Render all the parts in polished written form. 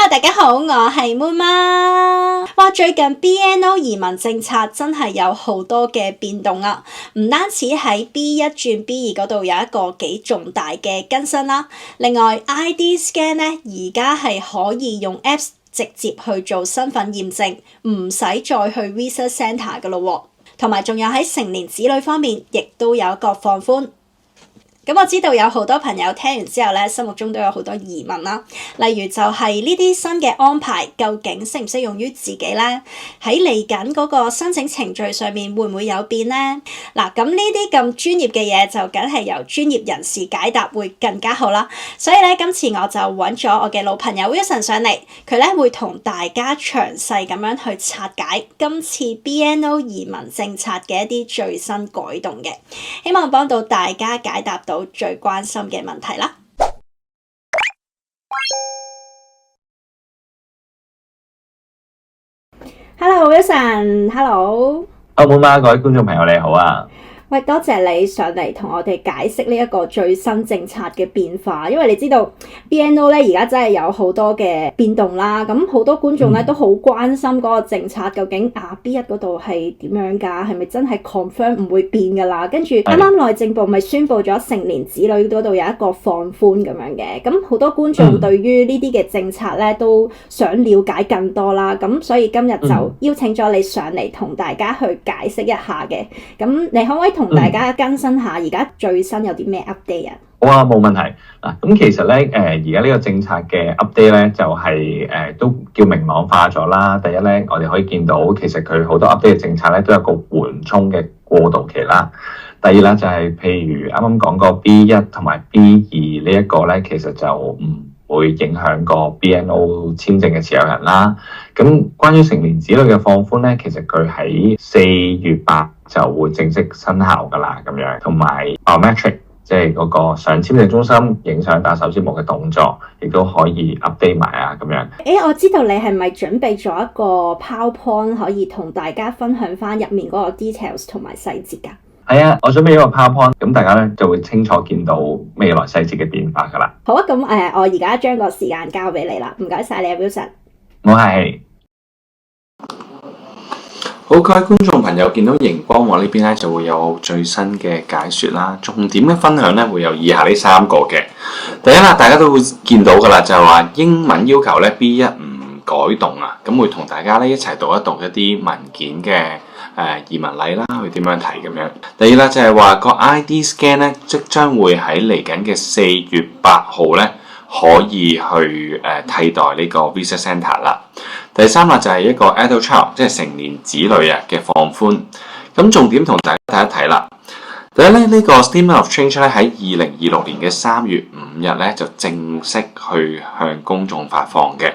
Hello， 大家好，我係 Moon 媽。哇，最近 BNO 移民政策真係有好多嘅變動啊！唔單止喺 B1 轉 B2 嗰度有一個幾重大嘅更新啦，另外 ID Scan 咧而家係可以用 Apps 直接去做身份驗證，唔使再去 Visa Centre 噶咯喎。同埋仲有喺成年子女方面，亦都有一個放寬。咁我知道有好多朋友聽完之後咧，心目中都有好多疑問啦。例如就係呢啲新嘅安排，究竟適唔適用於自己咧？喺嚟緊嗰個申請程序上面會唔會有變咧？嗱，咁呢啲咁專業嘅嘢就梗係由專業人士解答會更加好啦。所以咧，今次我就揾咗我嘅老朋友 Wilson 上嚟，佢咧會同大家詳細咁樣去拆解今次 BNO 移民政策嘅一啲最新改動嘅，希望幫到大家解答到最關心嘅問題啦。Hello Wilson，Hello。Moon媽，各位觀眾朋友你好啊！喂，多謝你上嚟同我哋解釋呢一個最新政策嘅變化，因為你知道 BNO 咧而家真係有好多嘅變動啦，咁好多觀眾咧都好關心嗰個政策究竟B1 嗰度係點樣㗎？係咪真係 confirm 唔會變㗎啦？跟住啱啱內政部咪宣布咗成年子女嗰度有一個放寬咁樣嘅，咁好多觀眾對於呢啲嘅政策咧都想了解更多啦，咁所以今日就邀請咗你上嚟同大家去解釋一下嘅，咁你可唔可以同大家更新下而家最新有啲咩 update 啊？好啊，冇問題。咁其實咧，而家呢個政策嘅 update 咧，就係都叫明朗化咗啦。第一咧，我哋可以見到其實佢好多 update 嘅政策咧，都有個緩衝嘅過渡期啦。第二啦，就係譬如啱啱講過 B1 同埋 B2 呢一個咧，其實就唔會影響個 BNO 簽證嘅持有人啦。咁關於成年子女嘅放寬咧，其實佢喺4月8就會正式生效㗎啦，咁樣同埋 biometric 即係嗰個上簽證中心影相打手指模嘅動作，亦都可以 update 埋啊，咁樣。我知道你係咪準備咗一個 PowerPoint 可以同大家分享翻入面嗰個 details 同埋細節㗎？係啊，我準備一個 PowerPoint，咁大家咧就會清楚見到未來細節嘅變化㗎啦。好啊，咁我而家將個時間交俾你啦，唔該晒你啊 Wilson。我係。好，各位觀眾朋友，見到熒光幕呢邊咧就會有最新嘅解說啦。重點嘅分享咧會有以下呢3個嘅。第一啦，大家都會見到噶啦，就係話英文要求咧 B1 唔改動啊。咁會同大家咧一齊讀一讀一啲文件嘅移民例啦，去點樣睇咁樣。第二啦，就係話個 ID Scan 咧即將會喺嚟緊嘅4月8號咧可以去替代呢個 Visa Centre 啦。第三啦，就係一個 adult child 即係成年子女嘅放寬。咁重點同大家睇一睇啦。第一咧，呢個 Statement of Change 咧喺2026年嘅3月5日咧就正式去向公眾發放嘅。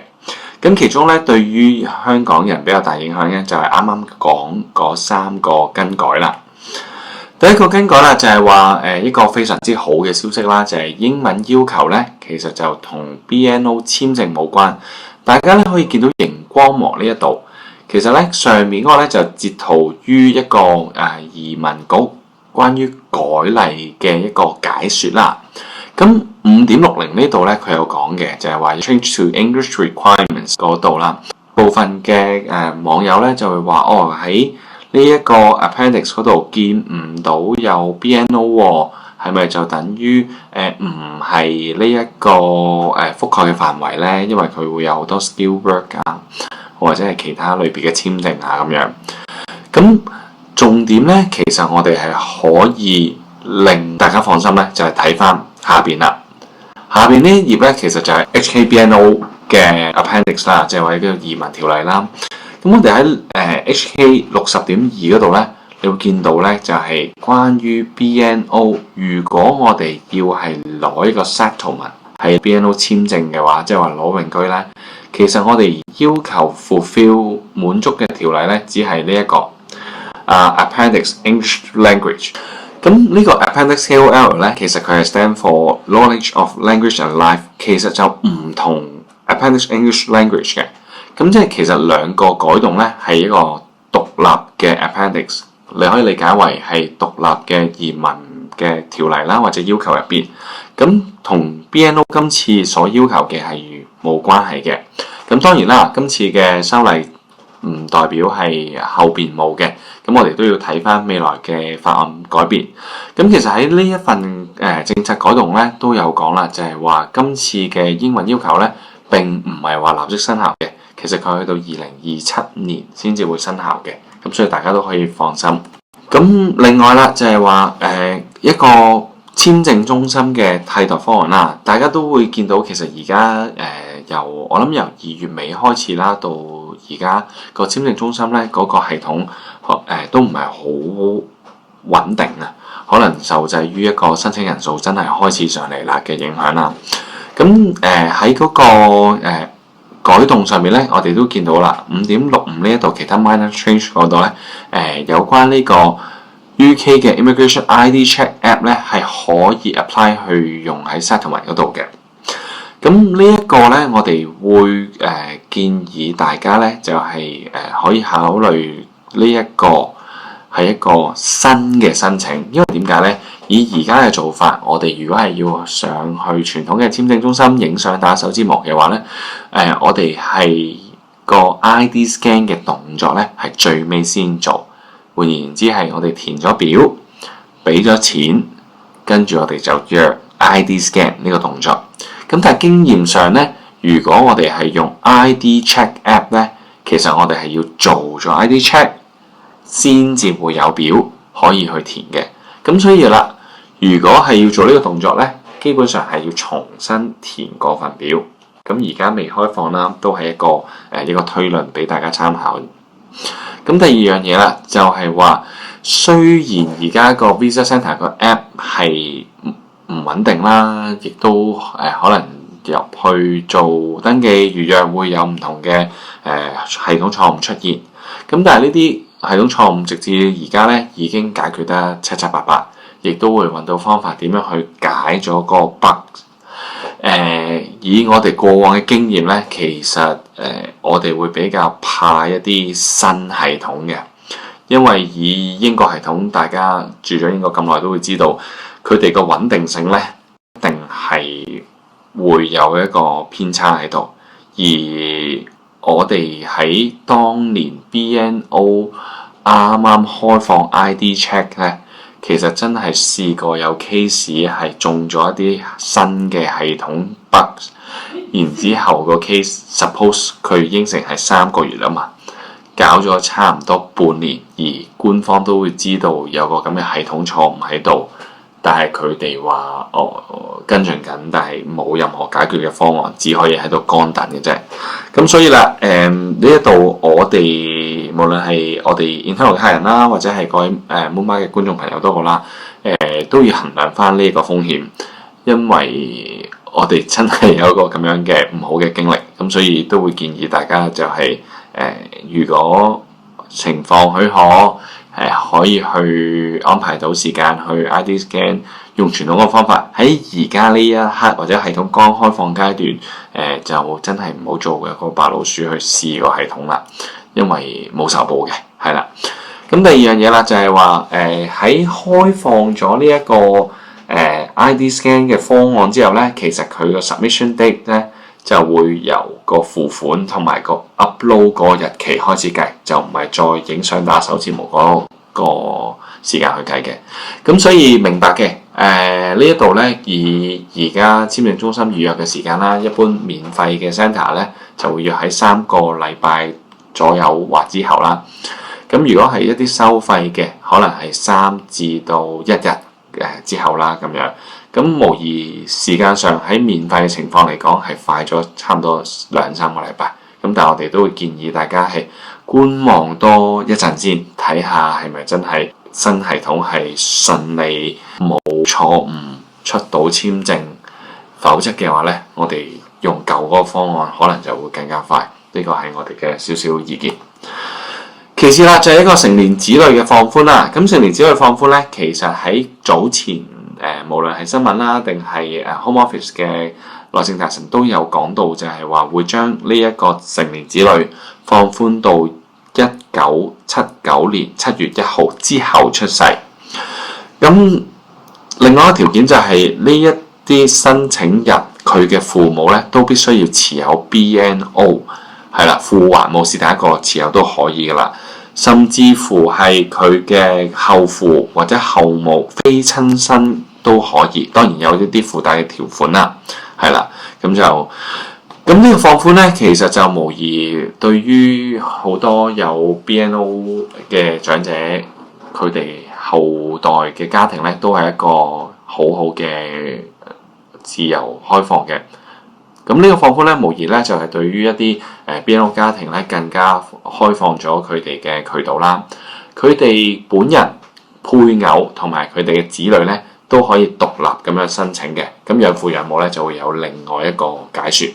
咁其中咧對於香港人比較大影響咧就係啱啱講嗰3個更改啦。第一個更改啦就係話一個非常之好嘅消息啦，就係英文要求咧其實就同 BNO 簽證冇關。大家咧可以見到熒光幕呢一度，其實咧上面嗰個咧就截圖於一個移民局關於改例嘅一個解說啦。咁 5.60 呢度咧佢有講嘅就係話 change to English requirements 嗰度啦。部分嘅網友咧就會話喺呢一個 appendix 嗰度見唔到有 BNO 喎。係咪就等於唔係呢一個覆蓋嘅範圍咧？因為佢會有好多 skill work 啊，或者係其他類別嘅簽證啊咁樣。咁重點咧，其實我哋係可以令大家放心咧，就係睇翻下邊啦。下邊呢一頁咧，其實就係 HKBNO 嘅 appendix 啦，即係話呢個移民條例啦。咁我哋喺HK 60.2嗰度咧。你會見到咧，就係關於 BNO， 如果我哋要係攞一個 settlement 係 BNO 簽證嘅話，即係話攞永居咧，其實我哋要求 fulfill 滿足嘅條例咧，只係呢一個Appendix English Language。咁呢個 Appendix KOL 咧，其實佢係 stand for Knowledge of Language and Life， 其實就唔同 Appendix English Language 嘅。咁即係其實兩個改動咧係一個獨立嘅 Appendix。你可以理解為係獨立嘅移民嘅條例啦，或者要求入邊，咁同 BNO 今次所要求嘅係冇關係嘅。咁咁當然啦，今次嘅修例唔代表係後邊冇嘅，咁我哋都要睇翻未來嘅法案改變。咁其實喺呢一份政策改動咧都有講啦，就係話今次嘅英文要求咧並唔係話立即生效嘅，其實佢去到2027年先至會生效嘅，咁所以大家都可以放心。咁另外啦，就係話一個簽證中心嘅替代方案啦，大家都會見到其實而家我諗由2月尾開始啦，到而家個簽證中心咧嗰個系統都唔係好穩定啊，可能受制於一個申請人數真係開始上嚟啦嘅影響啦。咁喺嗰個改動上面咧，我哋都見到啦，5.65呢一度其他 minor change 嗰度咧，有關呢個 UK 嘅 Immigration ID Check App 咧係可以 apply 去用喺 settlement 嗰度嘅。咁呢一個咧，我哋會建議大家咧就係可以考慮呢一個係一個新嘅申請，因為點解咧？以而家嘅做法，我哋如果係要上去傳統嘅簽證中心影相打手指模嘅話咧，我哋係個 ID scan 嘅動作咧係最尾先做。換言之係我哋填咗表，俾咗錢，跟住我哋就約 ID scan 呢個動作。咁但係經驗上咧，如果我哋係用 ID check app 咧，其實我哋係要做咗 ID check 先至會有表可以去填嘅。咁所以啦，如果係要做呢個動作咧，基本上係要重新填嗰份表。咁而家未開放啦，都係一個推論俾大家參考。咁第二樣嘢啦，就係話雖然而家個 Visa Centre 個 app 係唔穩定啦，亦都可能入去做登記預約會有唔同嘅系統錯誤出現。咁但係呢啲系統錯誤直至而家咧已經解決得七七八八，亦都會揾到方法點樣去解咗個 bug。以我哋過往嘅經驗咧，其實我哋會比較怕一啲新系統嘅，因為以英國系統，大家住咗英國咁耐都會知道，佢哋個穩定性咧一定係會有一個偏差喺度。而我哋喺當年 BNO 啱啱開放 ID check 咧，其實真係試過有 case 係中咗一啲新嘅系統 bug， 然之後個 case suppose 佢應承係3個月啊嘛，搞咗差唔多半年，而官方都會知道有個咁嘅系統錯誤喺度，但係佢哋話跟進緊，但係冇任何解決嘅方案，只可以喺度乾等嘅啫。咁所以啦，呢一度我哋無論係我哋 internal 嘅客人啦，或者係各位Moonma嘅觀眾朋友都好啦，都要衡量翻呢個風險，因為我哋真係有一個咁樣嘅唔好嘅經歷，咁所以都會建議大家就係如果情況許可，可以去安排到時間去 ID scan， 用傳統嘅方法。喺而家呢一刻或者系統剛開放階段，就真係唔好做嘅個白老鼠去試個系統啦，因為冇受報嘅，係啦。咁第二樣嘢啦，就係話喺開放咗呢一個ID scan 嘅方案之後咧，其實佢個 submission date 咧就會由個付款同埋個 upload 個日期開始計，就唔係再影相打手指模嗰個時間去計嘅。咁所以明白嘅，呢一度咧，以而家簽證中心預約嘅時間啦，一般免費嘅 centre 咧就會約喺3個禮拜左右或之後啦。咁如果係一啲收費嘅，可能係3至到1日之後啦咁樣。咁無疑時間上喺免費嘅情況嚟講係快咗差唔多2-3個禮拜。咁但係我哋都會建議大家係觀望多一陣先，睇下係咪真係新系統係順利冇錯誤出到簽證，否則嘅話咧，我哋用舊嗰個方案可能就會更加快。呢個係我哋嘅少少意見。其次啦，就係一個成年子女嘅放寬啦。咁成年子女放寬咧，其實喺早前無論係新聞啦，定係Home Office 嘅內政大臣都有講到，就係話會將呢一個成年子女放寬到1979年7月1號之後出世。咁另外一個條件就係呢一啲申請人，佢佢嘅父母咧都必須要持有 BNO， 係啦，父還母是第一個持有都可以噶啦，甚至乎係佢嘅後父或者後母非親生都可以，當然有一啲附帶嘅條款啦，係啦，咁呢個放寬咧，其實就無疑對於好多有 BNO 嘅長者，佢哋後代嘅家庭咧，都係一個好好嘅自由開放嘅。咁呢個放寬咧，無疑咧就係對於一啲BNO 家庭咧更加開放咗佢哋嘅渠道啦。佢哋本人、配偶同埋佢哋嘅子女咧都可以獨立咁樣申請嘅。咁養父養母咧就會有另外一個解説。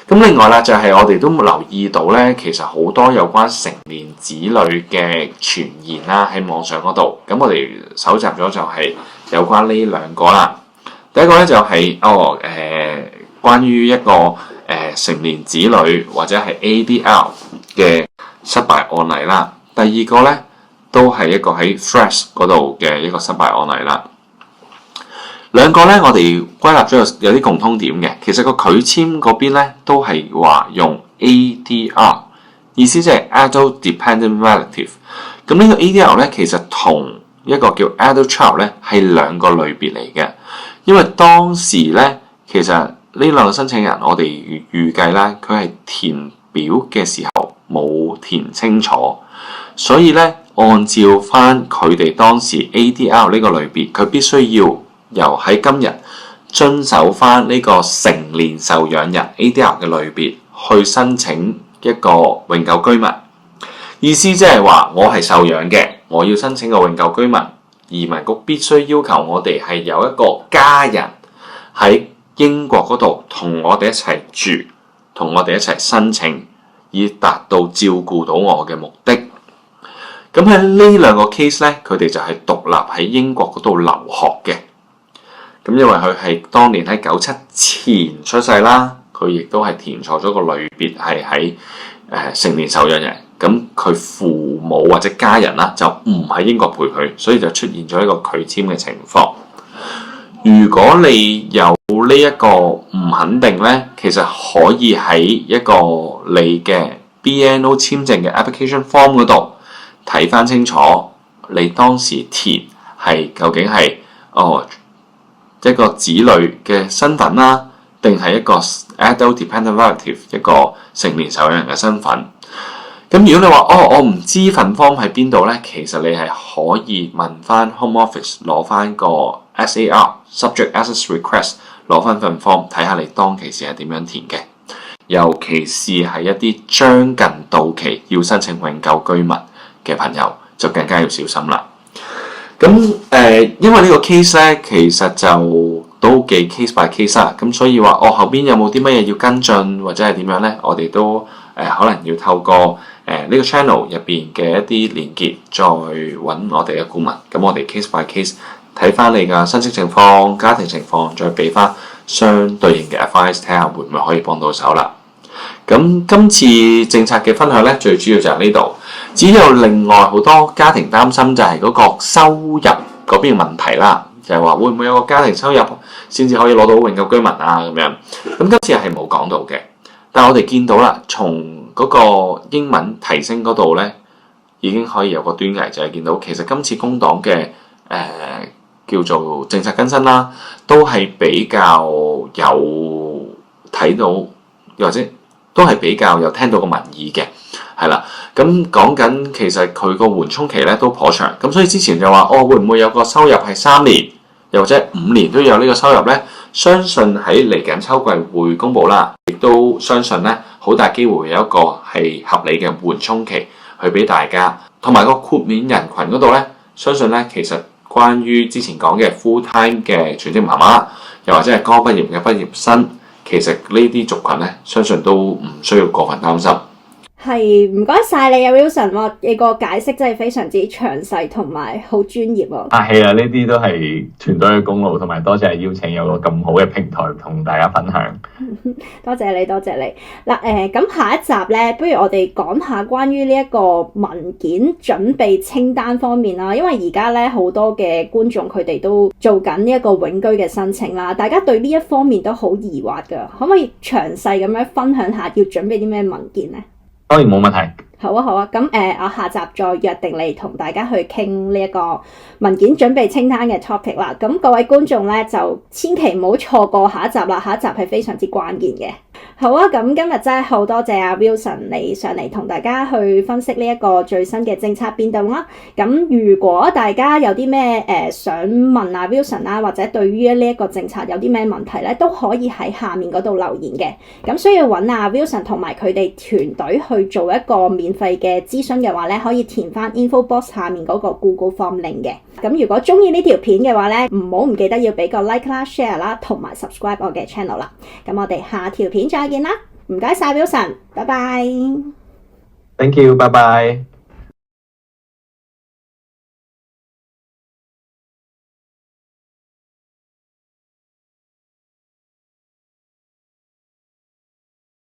咁另外啦，就係我哋都留意到咧，其實好多有關成年子女嘅傳言啦，喺網上嗰度。咁我哋搜集咗就係有關呢兩個啦。第一個咧就係關於一個成年子女或者係 ADR 嘅失敗案例啦。第二個咧都係一個喺 Threads 嗰度嘅一個失敗案例啦。兩個咧，我哋歸納咗有啲共通點嘅。其實個拒簽嗰邊咧，都係話用 ADR， 意思即係 Adult Dependent Relative。咁呢個 ADR 咧，其實同一個叫 Adult Child 咧係兩個類別嚟嘅。因為當時咧，其實呢兩個申請人，我哋預計咧，佢係填表嘅時候冇填清楚，所以咧按照翻佢哋當時 ADR 呢個類別，佢必須要由喺今日遵守翻呢個成年受養人 ADR 嘅類別去申請一個永久居民，意思即係話我係受養嘅，我要申請個永久居民，移民局必須要求我哋係有一個家人喺英國嗰度同我哋一齊住，同我哋一齊申請，以達到照顧到我嘅目的。咁喺呢兩個 case 咧，佢哋就係獨立喺英國嗰度留學嘅。咁因為佢係當年喺97前出世啦，佢亦都係填錯咗個類別係喺成年受養人，咁佢父母或者家人啦就唔喺英國陪佢，所以就出現咗一個拒簽嘅情況。如果你有呢一個唔肯定咧，其實可以喺一個你嘅 BNO 簽證嘅 application form 嗰度睇翻清楚，你當時填係究竟係一個子女嘅身份啦，定係一個 adult dependent relative 一個成年受養人嘅身份。咁如果你話我唔知份 form 喺邊度咧，其實你係可以問翻 Home Office 攞翻個 SAR Subject Access Request 攞翻份 form 睇下你當其時係點樣填嘅。尤其是係一啲將近到期要申請永久居民嘅朋友，就更加要小心啦。咁因為呢個 case 咧，其實就都幾 case by case 啦。咁所以話後邊有冇啲乜嘢要跟進或者係點樣咧？我哋都可能要透過呢個 channel 入邊嘅一啲連結，再揾我哋嘅顧問。咁我哋 case by case 睇翻你嘅申請情況、家庭情況，再俾翻相對應嘅 advice， 睇下會唔會可以幫到手啦。咁今次政策嘅分享咧，最主要就係呢度。只有另外好多家庭擔心就係嗰個收入嗰邊嘅問題啦，就係話會唔會有個家庭收入先至可以攞到永久居民啊咁樣。咁今次係冇講到嘅，但係我哋見到啦，從嗰個英文提升嗰度咧，已經可以有個端倪，就係見到其實今次工黨嘅叫做政策更新啦，都係比較有睇到，或者都係比較有聽到個民意嘅，係啦。咁講緊其實佢個緩衝期咧都頗長，咁所以之前就話會唔會有個收入係3年，又或者5年都有呢個收入咧？相信喺嚟緊秋季會公佈啦，亦都相信咧好大機會有一個係合理嘅緩衝期去俾大家，同埋個豁免人群嗰度咧，相信咧其實關於之前講嘅 full time 嘅全職媽媽，又或者係剛畢業嘅畢業生，其實呢啲族群咧，相信都唔需要過分擔心。係，唔該晒你啊 Wilson，你個解釋真係非常之詳細同埋好專業喎。係啊，呢啲都係團隊嘅功勞，同埋多謝邀請有個咁好嘅平台同大家分享。多謝你，多謝你。嗱咁下一集咧，不如我哋講下關於呢一個文件準備清單方面啦。因為而家咧好多嘅觀眾佢哋都做緊呢一個永居嘅申請啦，大家對呢一方面都好疑惑㗎，可唔可以詳細咁樣分享下要準備啲咩文件咧？當然冇問題。好啊，好啊，咁我下集再約定你同大家去傾呢一個文件準備清單嘅 topic 啦。咁各位觀眾咧就千祈唔好錯過下一集啦，下一集係非常之關鍵嘅。好啊，咁今日真係好多謝阿 Wilson 你上嚟同大家去分析呢一個最新嘅政策變動啦。咁如果大家有啲咩想問阿 Wilson 啦，或者對於呢一個政策有啲咩問題咧，都可以喺下面嗰度留言嘅。咁需要揾阿 Wilson 同埋佢哋團隊去做一個免費嘅諮詢嘅話咧，可以填翻 info box 下面嗰個 Google Form link 嘅。咁如果中意呢條片嘅話咧，唔記得要俾個 like 啦、share 啦，同埋 subscribe 我嘅 channel 啦。咁我哋下條片再見啦，唔該晒 Wilson，拜拜。Thank you，拜拜。